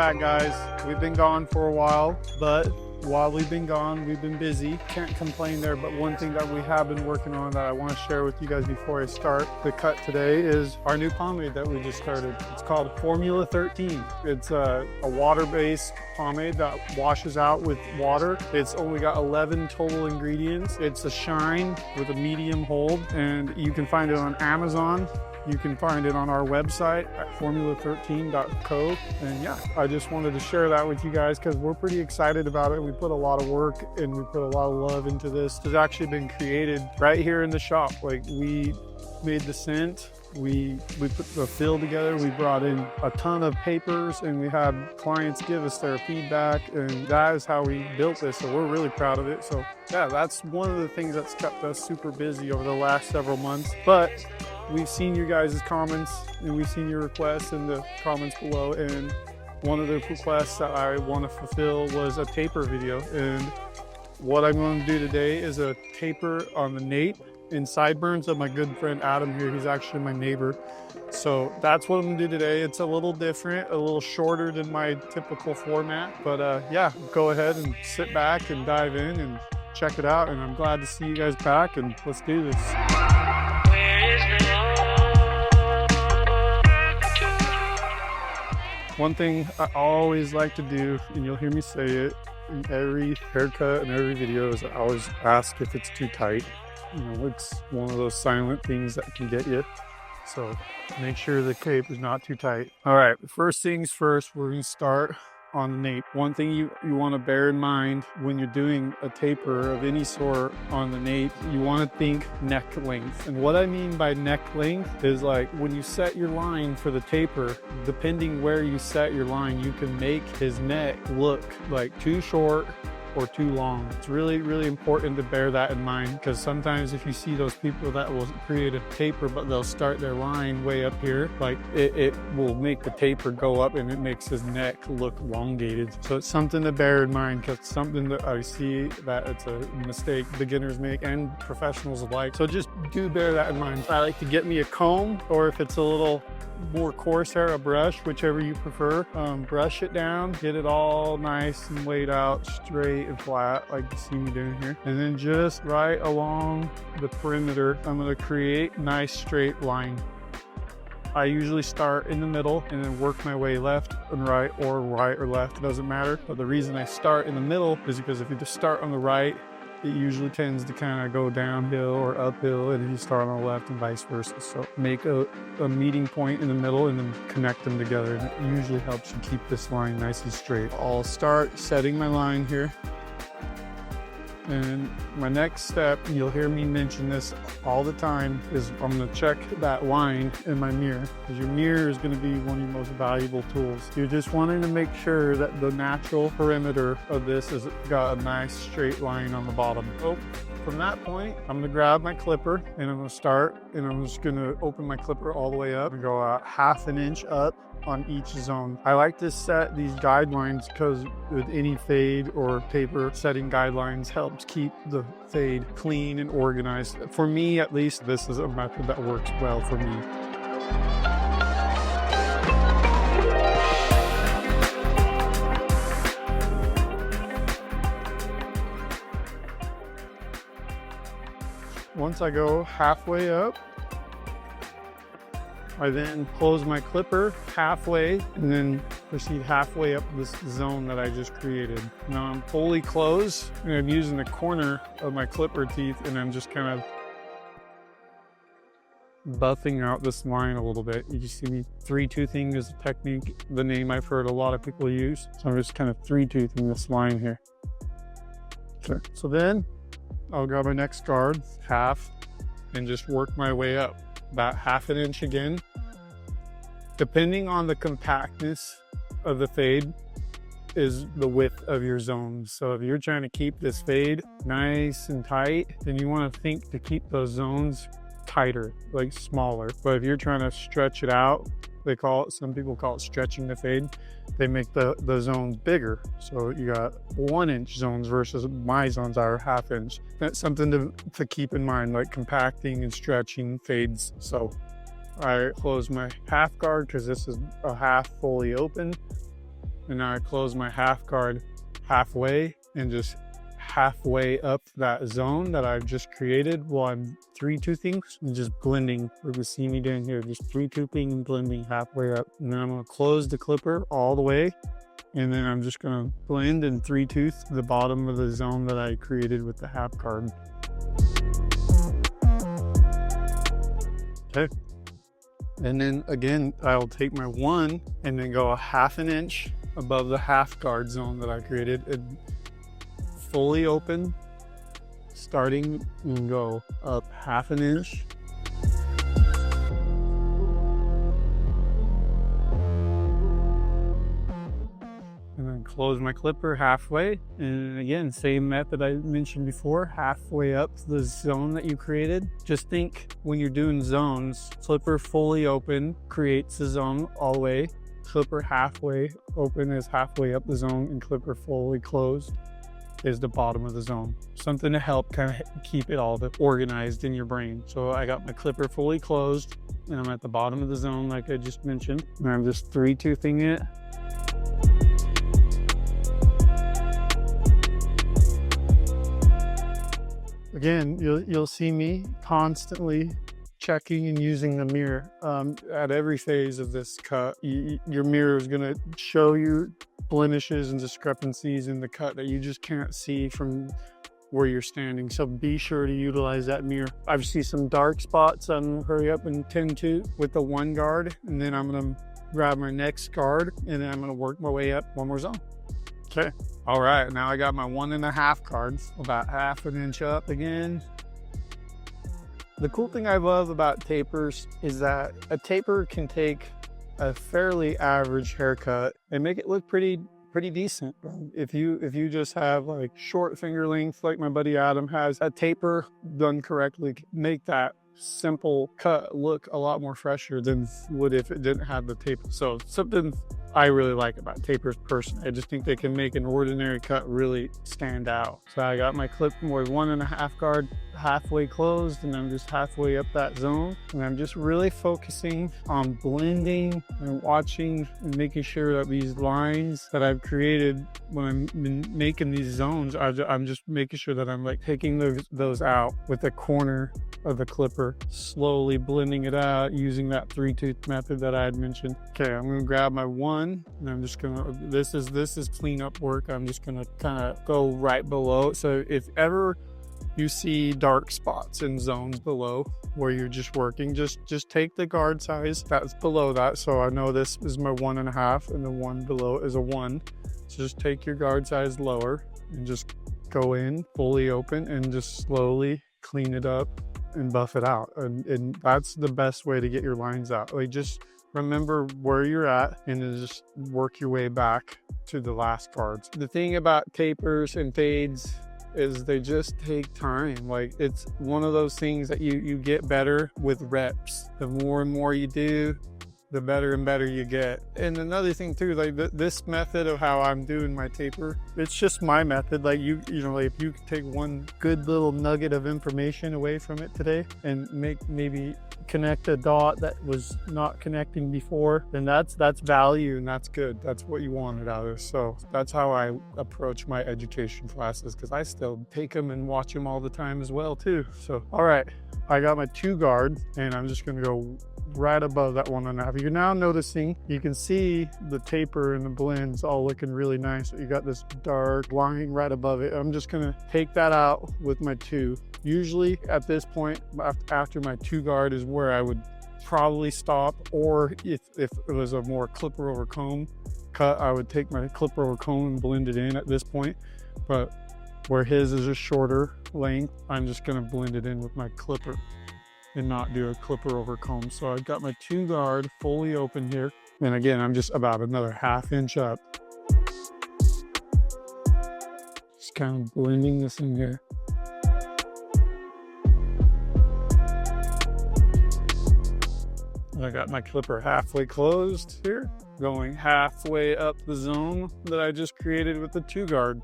back, guys. We've been gone for a while, but while we've been gone, we've been busy. Can't complain there, but one thing that we have been working on that I want to share with you guys before I start the cut today is our new pomade that we just started. It's called Formula 13. It's a water-based pomade that washes out with water. It's only got 11 total ingredients. It's a shine with a medium hold, and you can find it on Amazon. You can find it on our website at formula13.co. And yeah, I just wanted to share that with you guys because we're pretty excited about it. We put a lot of work and we put a lot of love into this. It's actually been created right here in the shop. Like, we made the scent, we put the fill together, we brought in a ton of papers, and we had clients give us their feedback, and that is how we built this. So we're really proud of it. So yeah, that's one of the things that's kept us super busy over the last several months. But we've seen your guys' comments and we've seen your requests in the comments below, and one of the requests that I want to fulfill was a taper video. And what I'm going to do today is a taper on the Nape in Sideburns of my good friend Adam here. He's actually my neighbor. So that's what I'm going to do today. It's a little different, a little shorter than my typical format. But yeah, go ahead and sit back and dive in and check it out. And I'm glad to see you guys back, and let's do this. One thing I always like to do, and you'll hear me say it in every haircut and every video, is I always ask if it's too tight. You know, it's one of those silent things that can get you. So make sure the cape is not too tight. All right, first things first, we're gonna start on the nape. One thing you want to bear in mind when you're doing a taper of any sort on the nape, you want to think neck length. And what I mean by neck length is, like, when you set your line for the taper, depending where you set your line, you can make his neck look like too short or too long. It's really, really important to bear that in mind, because sometimes if you see those people that will create a taper but they'll start their line way up here, like it will make the taper go up and it makes his neck look elongated. So it's something to bear in mind, because it's something that I see that it's a mistake beginners make and professionals alike. So just do bear that in mind. I like to get me a comb, or if it's a little more coarse hair, a brush, whichever you prefer. Brush it down, get it all nice and laid out straight and flat like you see me doing here. And then just right along the perimeter, I'm going to create a nice straight line. I usually start in the middle and then work my way left and right or left, it doesn't matter. But the reason I start in the middle is because if you just start on the right, it usually tends to kind of go downhill or uphill, and if you start on the left and vice versa. So make a meeting point in the middle and then connect them together, and it usually helps you keep this line nice and straight. I'll start setting my line here. And my next step, and you'll hear me mention this all the time, is I'm going to check that line in my mirror, because your mirror is going to be one of your most valuable tools. You're just wanting to make sure that the natural perimeter of this has got a nice straight line on the bottom. So from that point, I'm going to grab my clipper and I'm going to start, and I'm just going to open my clipper all the way up and go out 1/2 inch up on each zone. I like to set these guidelines because with any fade or taper, setting guidelines helps keep the fade clean and organized. For me, at least, this is a method that works well for me. Once I go halfway up, I then close my clipper halfway and then proceed halfway up this zone that I just created. Now I'm fully closed, and I'm using the corner of my clipper teeth, and I'm just kind of buffing out this line a little bit. You can see me 3-toothing is a technique, the name I've heard a lot of people use. So I'm just kind of 3-toothing this line here. Sure. So then I'll grab my next guard, half, and just work my way up. About 1/2 inch again. Depending on the compactness of the fade is the width of your zones. So if you're trying to keep this fade nice and tight, then you want to think to keep those zones tighter, like smaller. But if you're trying to stretch it out, some people call it stretching the fade. They make the zones bigger. So you got 1-inch zones versus my zones are 1/2 inch. That's something to keep in mind, like compacting and stretching fades. So I close my half guard because this is a half fully open. And now I close my half guard halfway and just halfway up that zone that I've just created while I'm 3-toothing and just blending. You can see me doing here, just 3-toothing and blending halfway up. And then I'm gonna close the clipper all the way. And then I'm just gonna blend and 3-tooth the bottom of the zone that I created with the half guard. Okay. And then again, I'll take my 1 and then go a 1/2 inch above the half guard zone that I created. And fully open, starting and go up 1/2 inch. And then close my clipper halfway. And again, same method I mentioned before, halfway up the zone that you created. Just think when you're doing zones, clipper fully open creates the zone all the way. Clipper halfway open is halfway up the zone, and clipper fully closed is the bottom of the zone. Something to help kind of keep it all organized in your brain. So I got my clipper fully closed and I'm at the bottom of the zone like I just mentioned. And I'm just 3-toothing it. Again, you'll see me constantly checking and using the mirror at every phase of this cut. Your mirror is going to show you blemishes and discrepancies in the cut that you just can't see from where you're standing. So be sure to utilize that mirror. I see some dark spots. I'm gonna hurry up and tend to with the 1 guard, and then I'm gonna grab my next guard, and then I'm gonna work my way up 1 more zone. Okay. All right, now I got my 1.5 guards, about 1/2 inch up again. The cool thing I love about tapers is that a taper can take a fairly average haircut and make it look pretty decent. If you just have like short finger length like my buddy Adam has, a taper done correctly can make that simple cut look a lot more fresher than would if it didn't have the taper. So something I really like about tapers personally. I just think they can make an ordinary cut really stand out. So I got my clip with 1.5 guard halfway closed, and I'm just halfway up that zone. And I'm just really focusing on blending and watching and making sure that these lines that I've created when I'm making these zones, I'm just making sure that I'm like taking those out with the corner of the clipper, slowly blending it out using that 3-tooth method that I had mentioned. Okay, I'm gonna grab my 1 and I'm just gonna, this is cleanup work. I'm just gonna kind of go right below. So if ever you see dark spots in zones below where you're just working, just take the guard size that's below that. So I know this is my 1.5 and the one below is a 1. So just take your guard size lower and just go in fully open and just slowly clean it up and buff it out. And that's the best way to get your lines out. Like, just remember where you're at and then just work your way back to the last guards. The thing about tapers and fades is they just take time. Like, it's one of those things that you get better with reps. The more and more you do, the better and better you get. And another thing too, like this method of how I'm doing my taper, it's just my method. Like you know, like if you could take one good little nugget of information away from it today and maybe connect a dot that was not connecting before, then that's value, and that's good. That's what you wanted out of it. So that's how I approach my education classes, because I still take them and watch them all the time as well too. So all right, I got my 2 guard and I'm just gonna go right above that 1.5. You're now noticing, you can see the taper and the blends all looking really nice. You got this dark line right above it. I'm just gonna take that out with my 2. Usually at this point, after my 2 guard is where I would probably stop, or if it was a more clipper over comb cut, I would take my clipper over comb and blend it in at this point. But where his is a shorter length, I'm just gonna blend it in with my clipper and not do a clipper over comb. So I've got my 2 guard fully open here. And again, I'm just about another 1/2 inch up. Just kind of blending this in here. I got my clipper halfway closed here, going halfway up the zone that I just created with the 2 guard.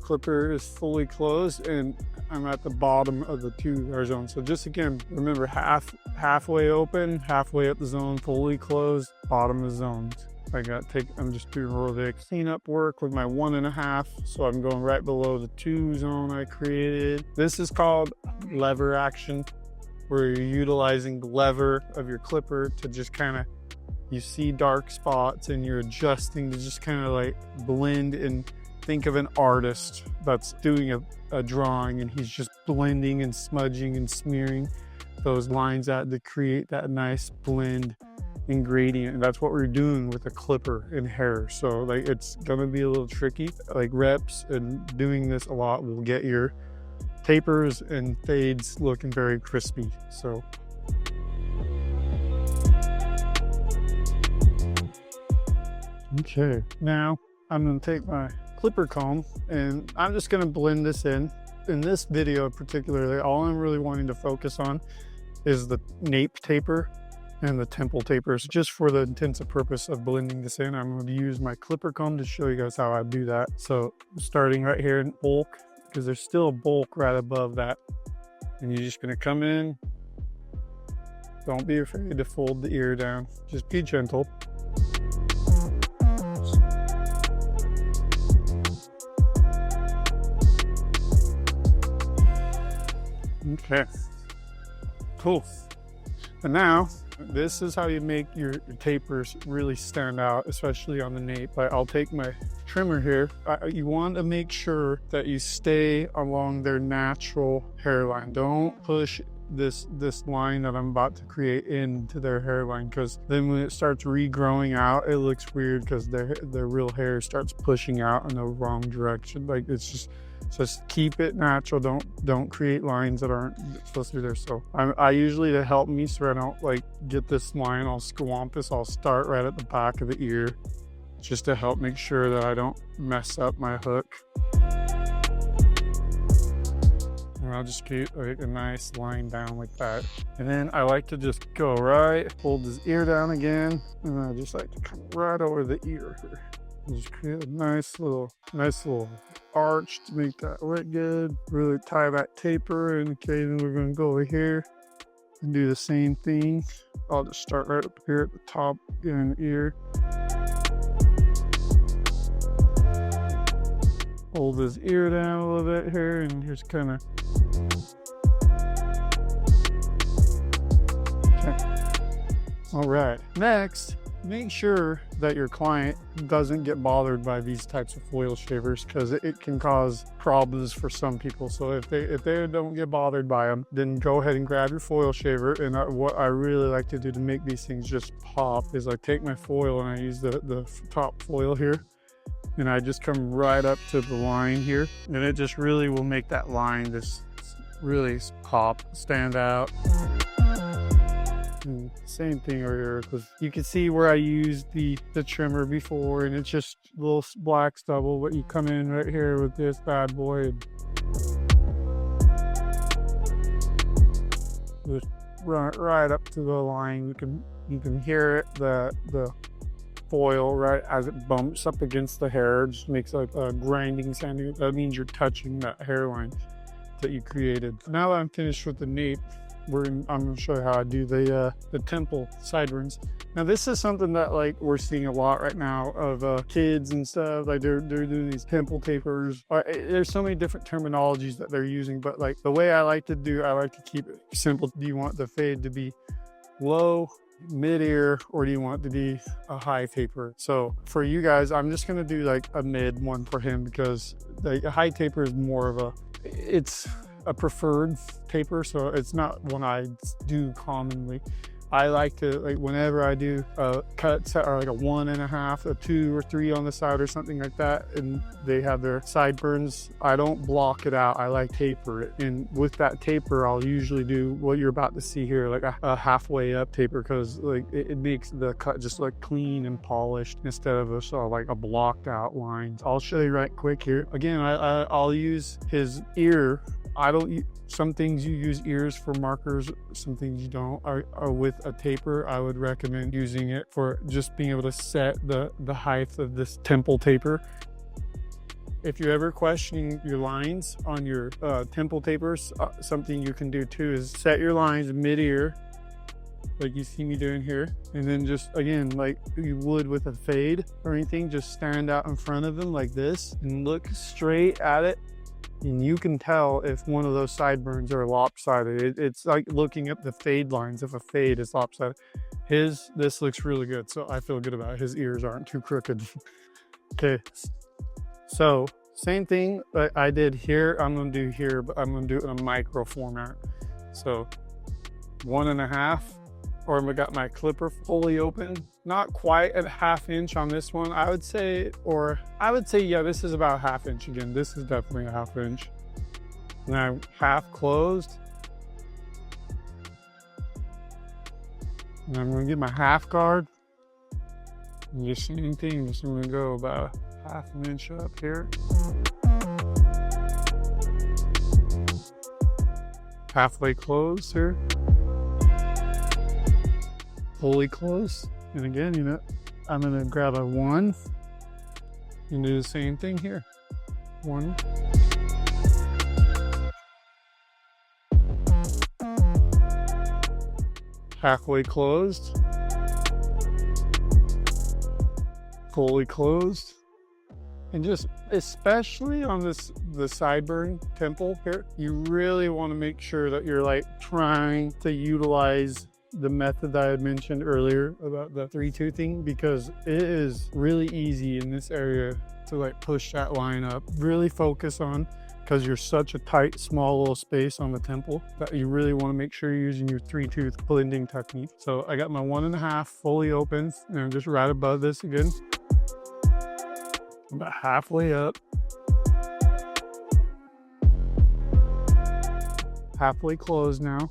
Clipper is fully closed and I'm at the bottom of the 2 guard zone. So just again, remember halfway open, halfway up the zone, fully closed, bottom of the zone. I'm just doing a little bit of cleanup work with my 1.5. So I'm going right below the 2 zone I created. This is called lever action, where you're utilizing the lever of your clipper to just kind of, you see dark spots and you're adjusting to just kind of like blend, and think of an artist that's doing a drawing and he's just blending and smudging and smearing those lines out to create that nice blend and gradient. And that's what we're doing with a clipper and hair. So like, it's gonna be a little tricky. Like, reps and doing this a lot will get your tapers and fades looking very crispy. So okay, now I'm gonna take my clipper comb and I'm just gonna blend this in. In this video particularly, all I'm really wanting to focus on is the nape taper and the temple tapers. Just for the intensive purpose of blending this in, I'm going to use my clipper comb to show you guys how I do that. So starting right here in bulk, because there's still a bulk right above that, and you're just going to come in. Don't be afraid to fold the ear down, just be gentle. Okay, cool. And now this is how you make your tapers really stand out, especially on the nape. I'll take my trimmer here. You want to make sure that you stay along their natural hairline. Don't push this line that I'm about to create into their hairline, because then when it starts regrowing out, it looks weird because their real hair starts pushing out in the wrong direction. Like, it's just keep it natural. Don't create lines that aren't supposed to be there. So I usually, to help me so I don't like get this line all squampus, I'll start right at the back of the ear, just to help make sure that I don't mess up my hook. And I'll just keep like a nice line down like that. And then I like to just go right, hold his ear down again, and I just like to come right over the ear here. Just create a nice little arch to make that look good. Really tie that taper, and okay, then we're going to go over here and do the same thing. I'll just start right up here at the top in the ear. Hold his ear down a little bit here, and just kind of. Okay. All right. Next, make sure that your client doesn't get bothered by these types of foil shavers, because it can cause problems for some people. So if they don't get bothered by them, then go ahead and grab your foil shaver. And what I really like to do to make these things just pop is I take my foil and I use the top foil here, and I just come right up to the line here, and it just really will make that line just really pop, stand out. And same thing over here, because you can see where I used the trimmer before, and it's just a little black stubble, but you come in right here with this bad boy and just run it right up to the line. You can hear it, the foil right as it bumps up against the hair. It just makes like a grinding sound. That means you're touching that hairline that you created. Now that I'm finished with the nape, I'm going to show you how I do the temple sideburns. Now this is something that like we're seeing a lot right now of kids and stuff. Like they're doing these temple tapers. There's so many different terminologies that they're using, but like the way I like to keep it simple. Do you want the fade to be low, mid-ear, or do you want it to be a high taper? So for you guys, I'm just going to do like a mid one for him, because the high taper is more of it's a preferred taper, so it's not one I do commonly. I like to, like, whenever I do cuts that are like a 1.5, a 2 or 3 on the side or something like that, and they have their sideburns, I don't block it out. I like taper it, and with that taper, I'll usually do what you're about to see here, like a halfway up taper, because like it makes the cut just look clean and polished instead of like a blocked out line. I'll show you right quick here. Again, I'll use his ear. Some things you use ears for markers, some things you don't. With a taper, I would recommend using it for just being able to set the height of this temple taper. If you're ever questioning your lines on your temple tapers, something you can do too is set your lines mid-ear like you see me doing here. And then just, again, like you would with a fade or anything, just stand out in front of them like this and look straight at it. And you can tell if one of those sideburns are lopsided. It's like looking at the fade lines. If a fade is lopsided, this looks really good. So I feel good about it. His ears aren't too crooked. Okay, so same thing that I did here, I'm gonna do here, but I'm gonna do it in a micro format. So 1.5, or I got my clipper fully open. Not quite at 1/2 inch on this one, I would say, yeah, this is about 1/2 inch again. This is definitely a 1/2 inch. Now half closed. And I'm gonna get my half guard. And the same thing, just gonna go about 1/2 inch up here. Halfway closed here. Fully closed. And again, you know, I'm gonna grab a 1 and do the same thing here. 1. Halfway closed. Fully closed. And just especially on the sideburn temple here, you really want to make sure that you're like trying to utilize the method that I had mentioned earlier about the 3-toothing, because it is really easy in this area to like push that line up. Really focus on, because you're such a tight, small little space on the temple, that you really want to make sure you're using your 3-tooth blending technique. So I got my 1.5 fully open, and I'm just right above this again. About halfway up. Halfway closed now.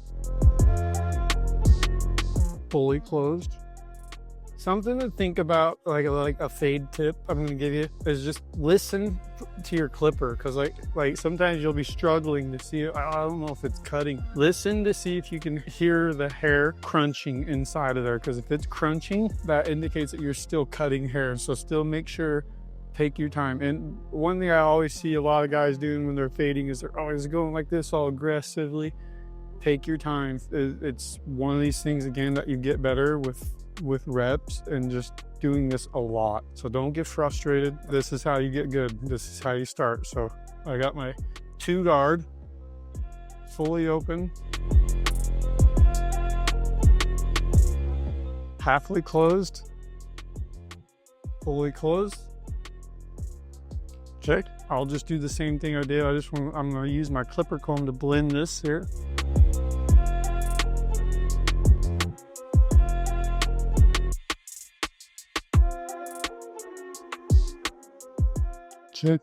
Fully closed. Something to think about, like a fade tip I'm gonna give you, is just listen to your clipper, because like sometimes you'll be struggling to see it. I don't know if it's cutting. Listen to see if you can hear the hair crunching inside of there, because if it's crunching, that indicates that you're still cutting hair. So still make sure, take your time. And one thing I always see a lot of guys doing when they're fading is they're always going like this all aggressively. Take your time. It's one of these things, again, that you get better with reps and just doing this a lot. So don't get frustrated. This is how you get good. This is how you start. So I got my 2 guard fully open, halfway closed, fully closed. Okay, I'll just do the same thing I did. I'm gonna use my clipper comb to blend this here. Check.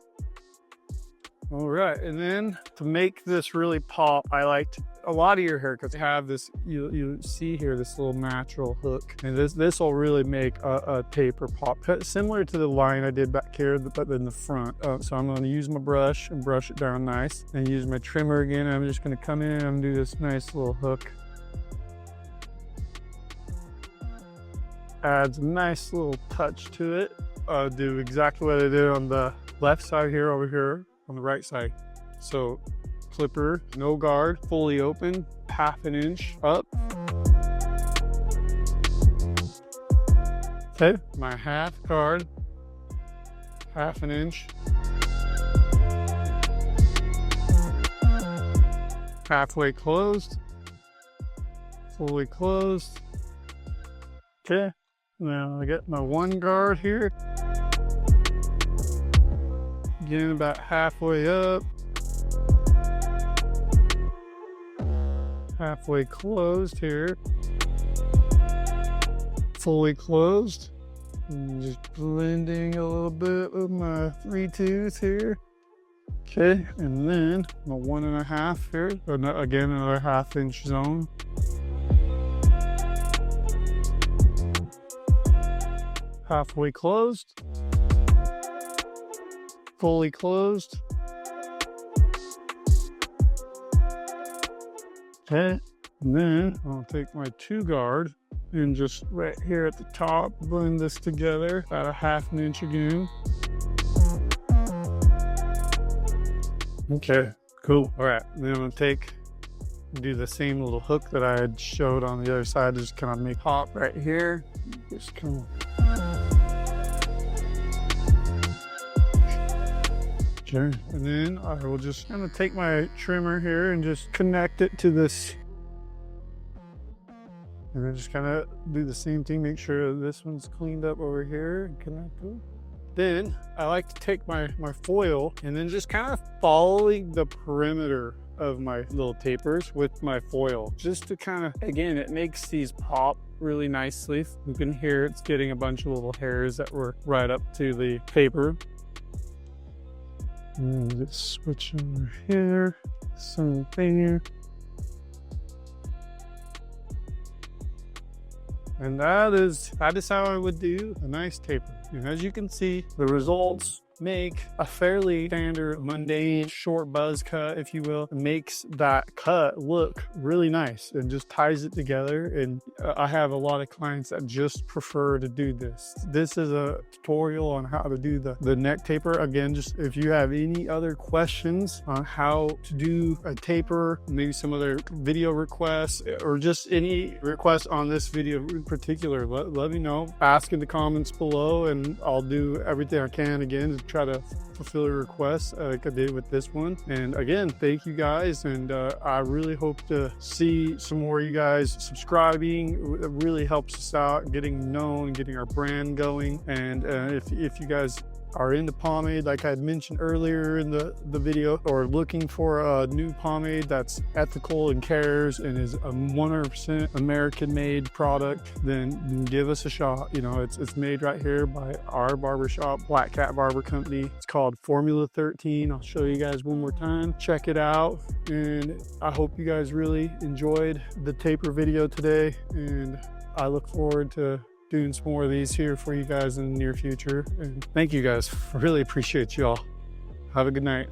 All right, and then to make this really pop, I liked a lot of your haircuts have this, you see here, this little natural hook, and this will really make a taper pop, similar to the line I did back here, but in the front. So I'm going to use my brush and brush it down nice, and use my trimmer again. I'm just going to come in and do this nice little hook. Adds a nice little touch to it. Do exactly what I did on the left side here, over here on the right side. So clipper, no guard, fully open, 1/2 inch up. Okay, my half guard, 1/2 inch. Halfway closed, fully closed. Okay, now I got my 1 guard here. Getting about halfway up. Halfway closed here. Fully closed. And just blending a little bit with my 3-tooth here. Okay, and then my 1.5 here. Again, another 1/2 inch zone. Halfway closed. Fully closed. Okay, and then I'll take my 2 guard and just right here at the top, blend this together about 1/2 inch again. Okay, cool. All right, then I'm gonna take do the same little hook that I had showed on the other side. Just kind of make pop right here. Just kind of. Okay. And then I will just kind of take my trimmer here and just connect it to this. And then just kind of do the same thing, make sure this one's cleaned up over here and connect it. Then I like to take my foil and then just kind of following the perimeter of my little tapers with my foil, just to kind of, again, it makes these pop really nicely. You can hear it's getting a bunch of little hairs that were right up to the paper. And just switch over here, same thing here. And that is how I would do a nice taper. And as you can see, the results make a fairly standard, mundane, short buzz cut, if you will. It makes that cut look really nice and just ties it together. And I have a lot of clients that just prefer to do this. This is a tutorial on how to do the neck taper. Again, just if you have any other questions on how to do a taper, maybe some other video requests, or just any requests on this video in particular, let me know. Ask in the comments below and I'll do everything I can again to try to fulfill your requests like I did with this one. And again, thank you guys, and I really hope to see some more of you guys subscribing. It really helps us out getting known, getting our brand going. And if you guys are into pomade, like I had mentioned earlier in the video, or looking for a new pomade that's ethical and cares and is a 100% American made product, then give us a shot. You know, it's made right here by our barbershop, Black Cat Barber Company. It's called Formula 13. I'll show you guys one more time. Check it out. And I hope you guys really enjoyed the taper video today. And I look forward to doing some more of these here for you guys in the near future. And thank you guys. I really appreciate y'all. Have a good night.